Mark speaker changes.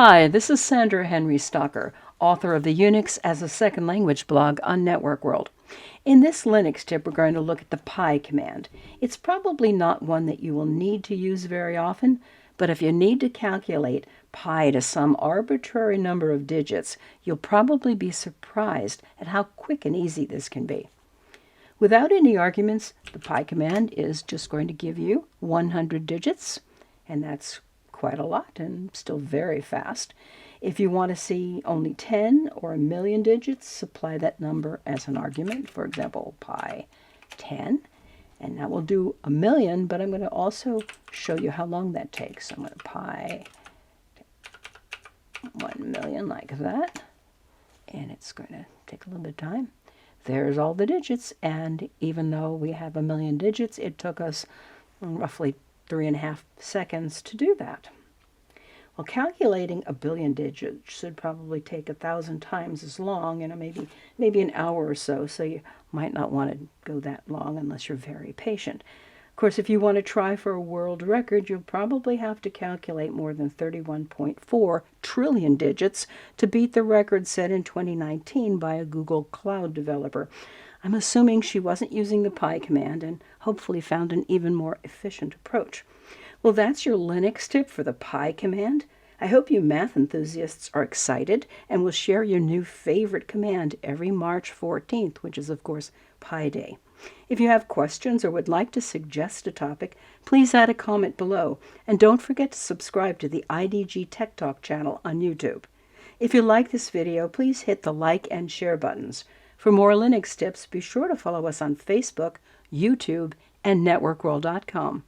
Speaker 1: Hi, this is Sandra Henry Stocker, author of the Unix as a Second Language blog on Network World. In this Linux tip, we're going to look at the pi command. It's probably not one that you will need to use very often, but if you need to calculate pi to some arbitrary number of digits, you'll probably be surprised at how quick and easy this can be. Without any arguments, the pi command is just going to give you 100 digits, and that's quite a lot and still very fast. If you want to see only 10 or a million digits, supply that number as an argument. For example, pi 10. And that will do a million, but I'm going to also show you how long that takes. I'm going to pi 1 million like that. And it's going to take a little bit of time. There's all the digits, and even though we have a million digits, it took us roughly 3.5 seconds to do that. Well, calculating a billion digits should probably take 1,000 times as long, maybe an hour or so, so you might not want to go that long unless you're very patient. Of course, if you want to try for a world record, you'll probably have to calculate more than 31.4 trillion digits to beat the record set in 2019 by a Google Cloud developer. I'm assuming she wasn't using the pi command and hopefully found an even more efficient approach. Well, that's your Linux tip for the pi command. I hope you math enthusiasts are excited and will share your new favorite command every March 14th, which is, of course, Pi Day. If you have questions or would like to suggest a topic, please add a comment below. And don't forget to subscribe to the IDG Tech Talk channel on YouTube. If you like this video, please hit the like and share buttons. For more Linux tips, be sure to follow us on Facebook, YouTube, and networkworld.com.